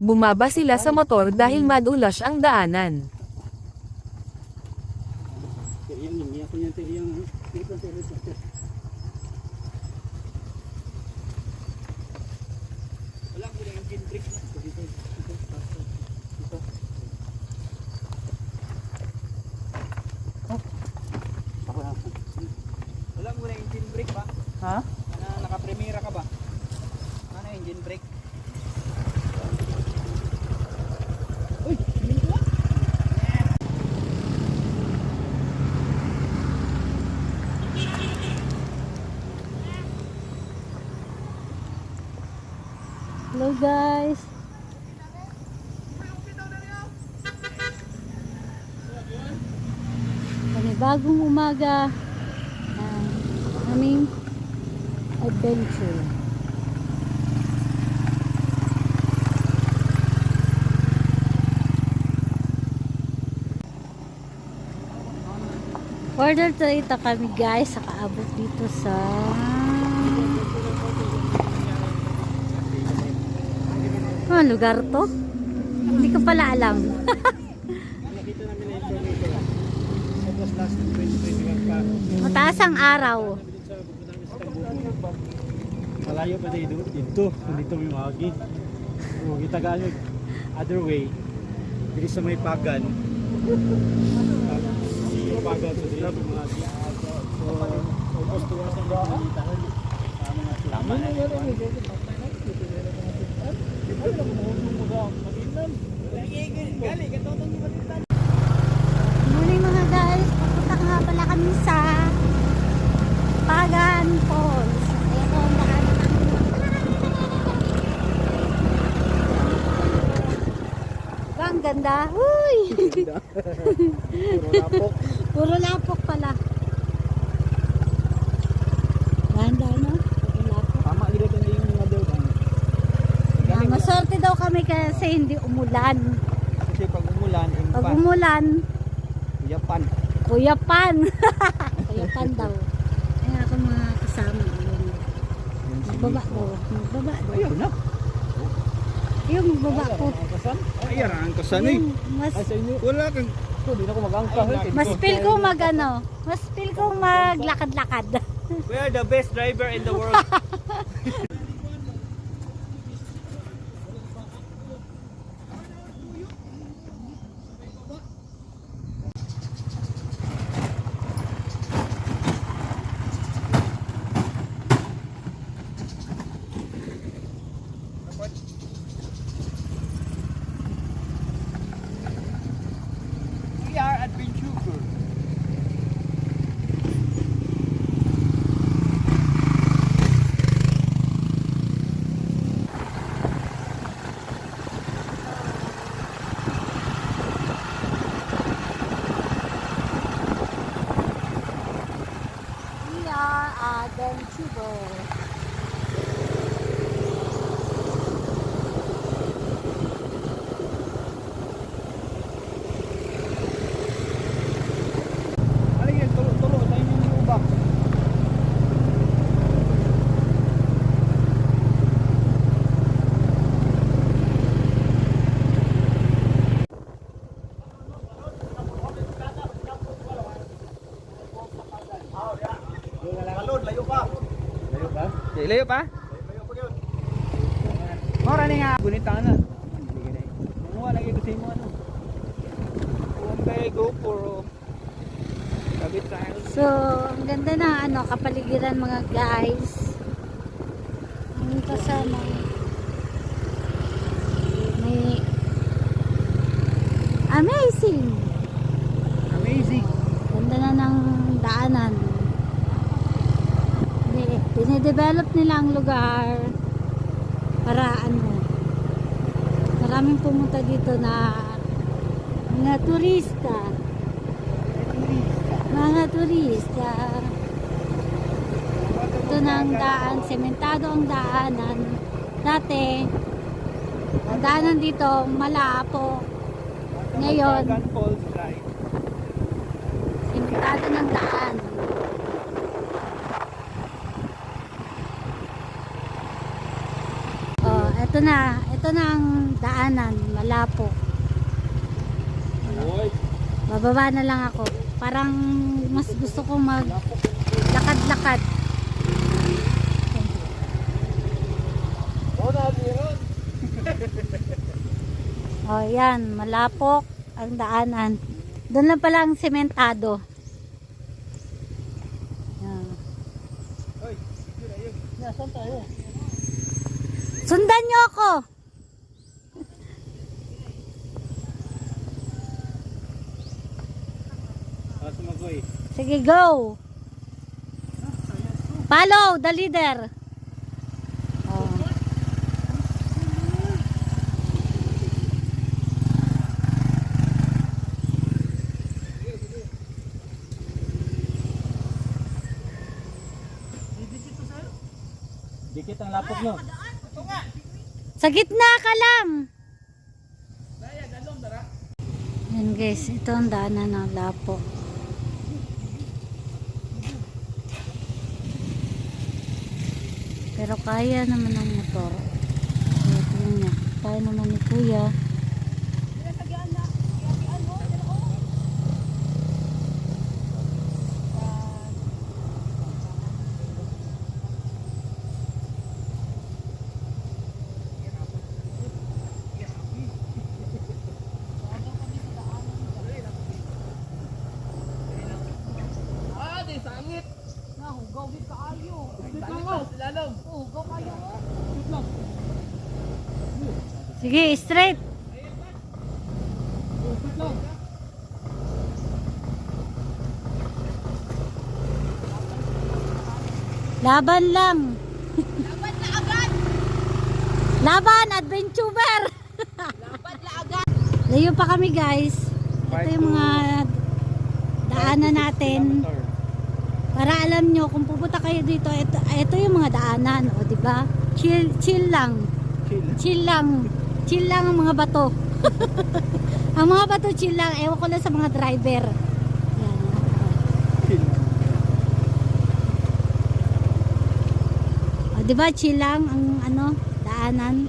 Bumaba sila sa motor dahil madulas ang daanan. Wala mo lang engine brake na. Wala mo lang engine brake ba? Ha? Naka-primera ka ba? Ano engine brake? Uy, yun ko. Hello guys. Panibagong umaga ang aming adventure. Order to ita kami guys, sakaabot dito sa lugar to? Hindi ko pala alam. Nakita namin na information. It was last 2021 pa. Mataas ang araw. Malayo pa tayo dito. Dito may mahagi. Kung kita gano'n other way, dito sa may pagan. Yung pagan sa dito may mahagi. So, almost 2 hours ang dito. Tama na. Morning mga guys, papunta nga pala kami sa Pagan Falls. Ayan po ang daan namin. Ba, ang ganda. Uy! Puro lapok. Puro lapok pala. Ganda no? Puro lapok. Tama gila ka na yung mga daw. Maswerte daw kami kasi hindi umulan. Kasi pag umulan, Pag umulan, Japan. kuyapan. Kuyapan daw. Ayan ako mga kasama. Ayun. Magbaba ko. Magbaba ko. Ayun na. Yung magbaba ko. Ayan ang kasan eh. Yung mas, Wala kang... Hindi na ako mag-angkah. mas feel ko mag ano. Mas feel ko maglakad-lakad. We are the best driver in the world. We are adventurer. We are adventurous. Ano yan? Tulo. Tayo yung ubak. Layo pa. Layo pa? Layo pa? Layo pa yun. Mora ni nga. Gunita na. Kumuha lagi kasi mo ano. Kung may GoPro. Kabit tayo. So, ang ganda na ano, kapaligiran mga guys. Ang kasama. May amazing. Amazing. Ganda na ng daanan. Dinidevelop nila ang lugar para ano, maraming pumunta dito na mga turista. Mga turista. Ito na ang daan, sementado ang daanan. Dati, ang daanan dito, malapo. Ngayon, Pagan Falls Drive. sementado ng daan. Ito na. Ito ito na ang daanan, malapok. Uy. Bababa na lang ako. Parang mas gusto kong maglakad-lakad. Oh, yan, malapok ang daanan. Doon lang pala ang sementado. Yan. Sundan niyo ako. Sumagoy. Sige, go. Follow the leader. Oh. Dikit ang lapok nyo. Sa gitna ka lang. Yan guys, ito ang daanan ng Lapo. Pero kaya naman ang motor. Ito niya. Kaya naman ni Kuya. Sige, straight. Laban lang. Laban na agad! Laban, adventurer. Laban na agad! Layo pa kami guys. Ito yung mga daanan natin. Para alam nyo, kung pupunta kayo dito, ito yung mga daanan. O, diba? Chill lang. Chill lang. Chill lang ang mga bato. Ang mga bato chill lang. Ewan ko lang sa mga driver. Yan. O, diba? Chill lang ang ano, daanan.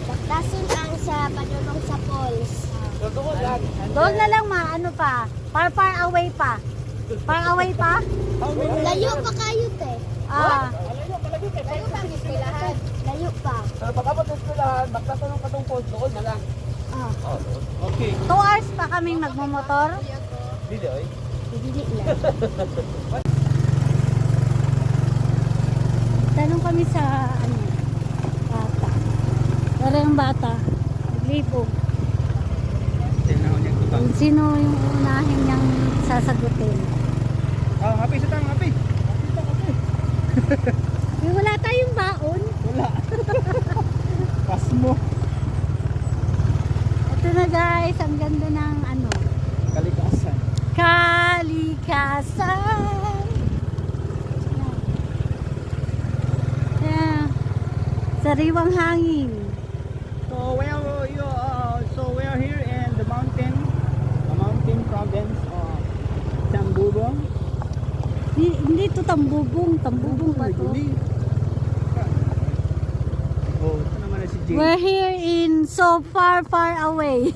Pagdasin ang sa panulong sa falls. Doon na lang ano pa. Far away pa. Far away pa? Layo pa kayo, te. Ah. Layo pa ang istilahan. Layo pa. Pagkabot ng eskwelahan, magtatanong ka tong post doon na lang. Ah. Okay. 2 hours pa kaming magmumotor. Dili, oy. Hindi lang. Tanong kami sa ano, bata. Pero yung bata, naglibog. Kung sino yung unahin niyang sasagutin. Ah, happy sa tang, happy. Wala tayong baon. Wala. Pas mo. Ito na guys, ang ganda ng ano, Kalikasan. kalikasan. Yeah. Sariwang hangin. So we are here in the mountain province of Tambubong. Hindi ito tambubong pa to. Oh, ito naman na si Jay. We're here in so far away.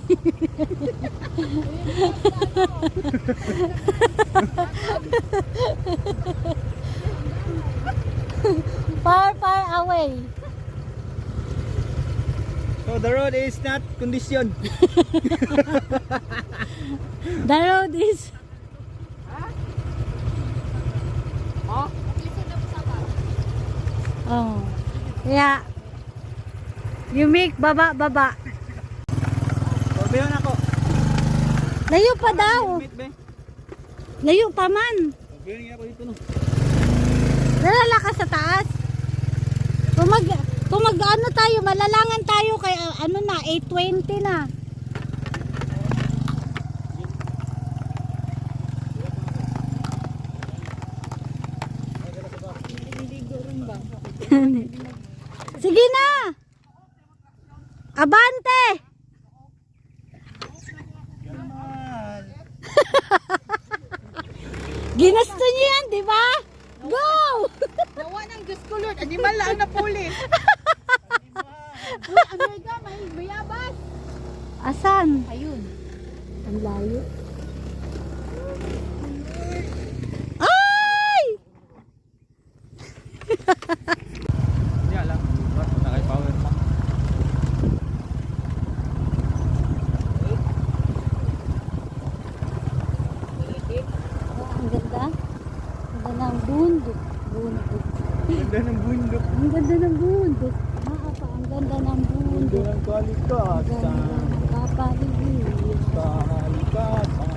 far away. So the road is not condition. The road is oh. Yeah. You make baba. Orbeon ako. Layo pa daw. Helmet, be. Layo pa man. Orbeon niya ako dito no. Lalala ka sa taas. Kung mag ano tayo, malalangan tayo kay ano na 8:20 na. Sige na. Abante. Ginasto niyo yan, di ba? Go! Nawa ng Diyos ko, Lord. Animal lang na pulis. Amerika, may bayabas. Asan? Ayun. Ang layo. Ay! Hindi alam. Naka-power bank. Oh, ang ganda. Ang ganda ng bundok. Bundok. Ganda ng bundok. Ang ganda ng bundok. Maka, ang ganda ng bundok. ng Ang kalikasan. ganda ng kapaligid. Kalikasan.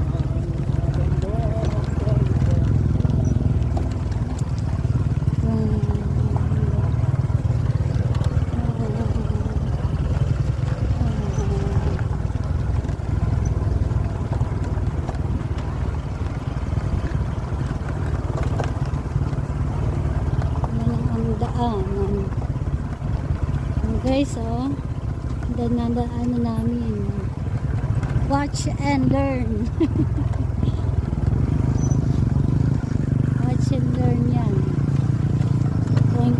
Yan ang daanan. Guys, oh. Daanan namin. Watch and learn. Watch and learn yan. Point.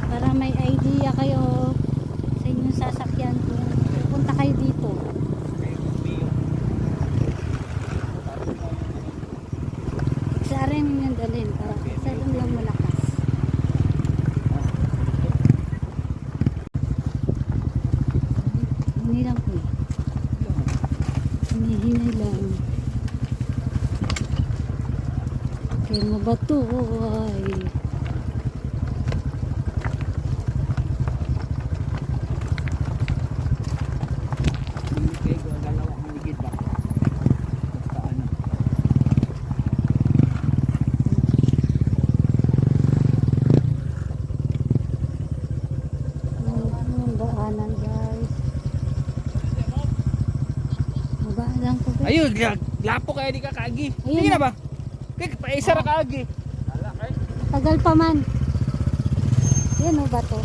Para may idea kayo sa inyong sasakyan kung pupunta kayo dito. Sa rin yung dalhin para sa lang malakas. Hindi lang po eh. Hinihinay lang. Kaya mabato ay. Ang daanan guys. Mabaan lang po guys. Ayun, lapo kaya di ka kaagi. Ayun Sige na. na ba? Kaya paisa ra kaagi. Tagal pa man. Yan o ba to?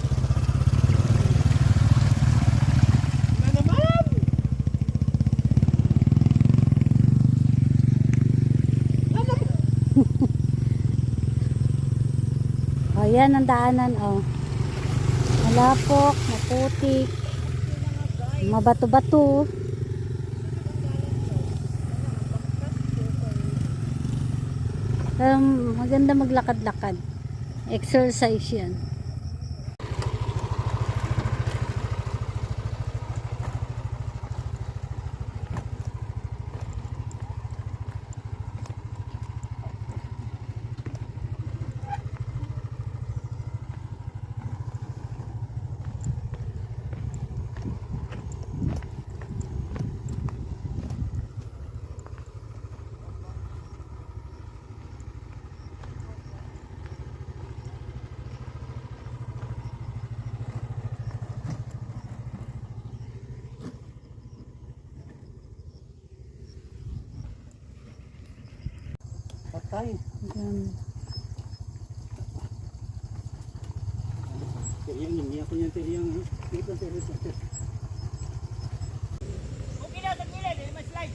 O yan ang daanan o. Malapok, maputik, mabato-bato. Pero maganda maglakad-lakad. Exercise yan. Patay. Yan. Yang ini aku yang yang itu Okay na sa gilid, may slide.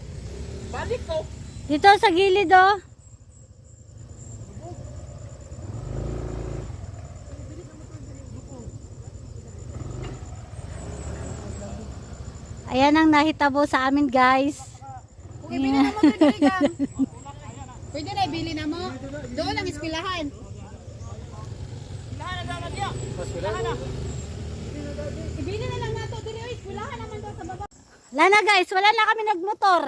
Balik ko. Dito sa gilid oh. Ayan ang nahitabo sa amin guys. Kung ibili na mo ito, Diligang. Pwede na, ibili na mo. Doon ang ispilahan. Ibili na lang nato. Dili, oy, ispilahan naman doon sa baba. Wala na guys, wala na kami nagmotor.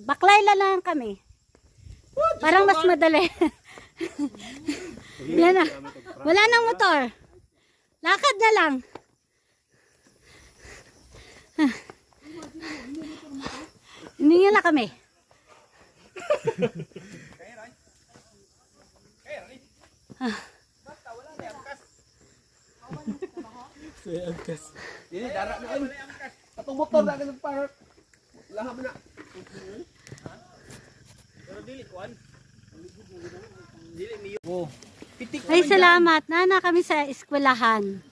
Baklay lang kami. Parang mas madali. Wala na. Wala nang motor. Lakad na lang. Hindi na kami. Ini darat na kan. Atong motor na kan park. Laham na. Pero dili kuan. Dili niyo. Oh. Pitik. Ay salamat. Nana kami sa eskwelahan.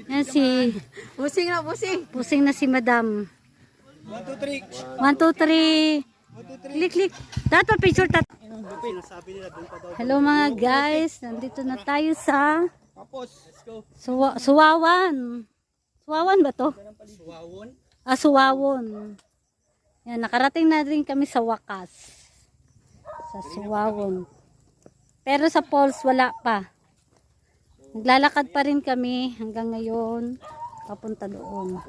Yan si Busing na, busing. pusing na si Madam. 1, 2, 3. Click, click. Dapat picture tat. Hello mga guys. Nandito na tayo sa Suwawan. Suwawan ba to? Suwawon. Yan, nakarating na rin kami sa wakas. Sa Suwawon. Pero sa falls wala pa. Naglalakad pa rin kami hanggang ngayon. Papunta doon.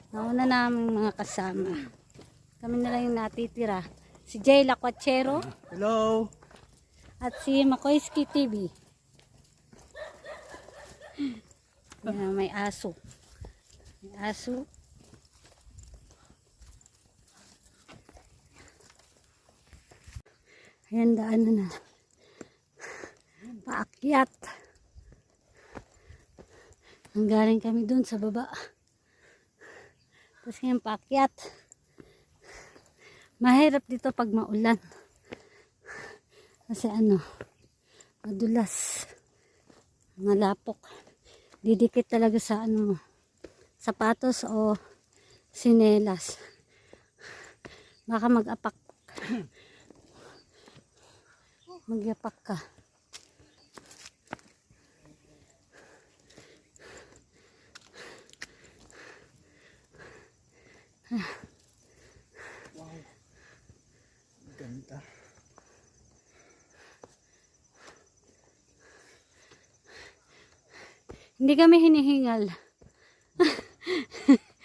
Nauna namin mga kasama. Kami na lang yung natitira. Si Jay Lacuachero. Hello. At si Makoyski TV. Yan, may aso. May aso. Ayan, daanan na. Paakyat. Nanggaling kami dun sa baba. Tapos ngayon paakyat. Mahirap dito pag maulan. Kasi madulas. Malapok. Didikit talaga sa sapatos o sinelas. Baka mag-apak. Magyapak ka. Ganda. Hindi kami hinihingal.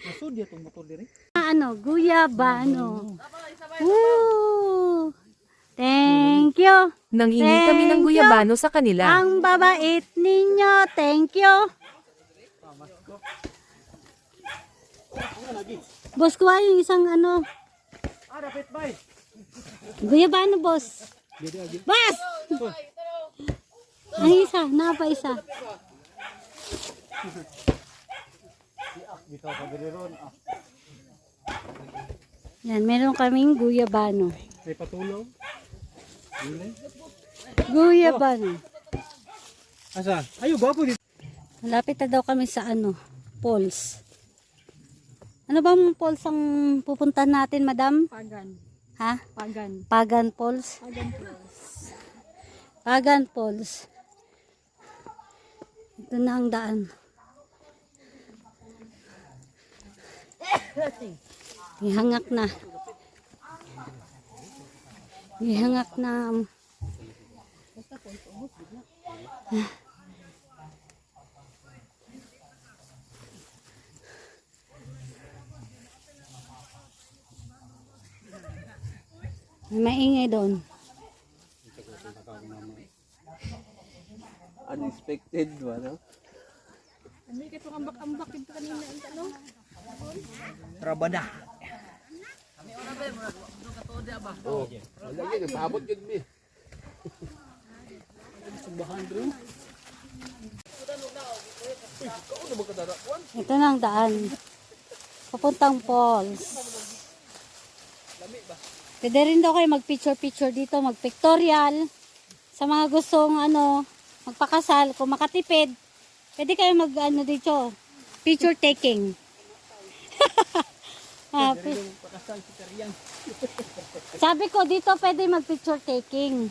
Masud ya tong motor diri. Guyabano. Woo! Thank you. Nanghingi kami ng Thank guyabano sa kanila. Ang babait ninyo. Thank you. Boss, kuha yung isang Rapid bay. guyabano, boss. Boss! Ang isa, napa isa. Yan, meron kaming guyabano. May patulong. Guyabano. Asa? Ayo gwapo dito. Malapit na daw kami sa falls. Ano bang falls ang pupuntahan natin, madam? Pagan. Ha? Pagan. Pagan Falls? Pagan Falls. Pagan Falls. Ito na ang daan. Ihangak na. Ihangak na. May maingay doon. Unexpected ba no? Hindi ka itong ambak-ambak ito kanina. Trabada. Ito na ang daan. Papuntang falls. Pwede rin daw kayo mag-picture-picture dito, mag-pictorial. Sa mga gustong magpakasal, kung makatipid, pwede kayo dito, picture taking. Sabi ko, dito pwede mag-picture taking.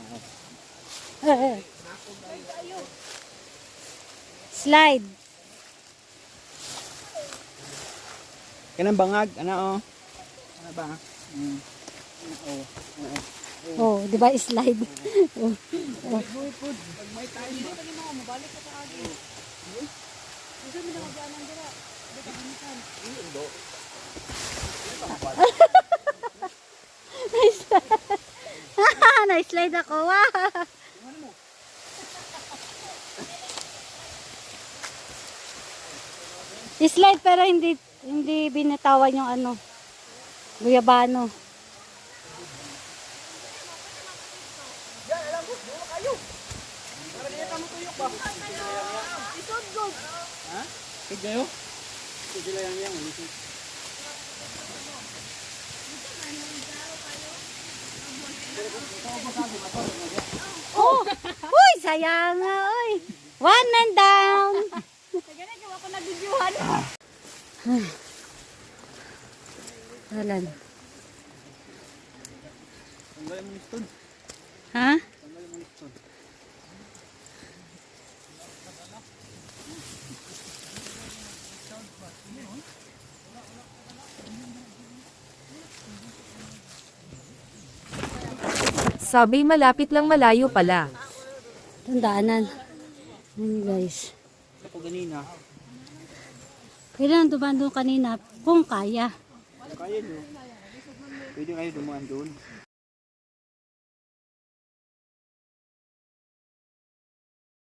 Slide. Kanang bangag, Ano ba? Oh, di ba slide? Oh. Na-slide ako. Wow. Slide pero hindi binitawan yung guyabano. Kayo? Sila yang Oh! Uy, sayang nga, uy. One man down. Alan. Tanggalin mo ni Stone. Ha? Tanggalin mo ni Stone. Sabi malapit lang malayo pala. Itong daanan. Ayan guys. Ako ganina. Pwede na dumaan doon kanina kung kaya. Kaya nyo. Pwede kayo dumaan doon.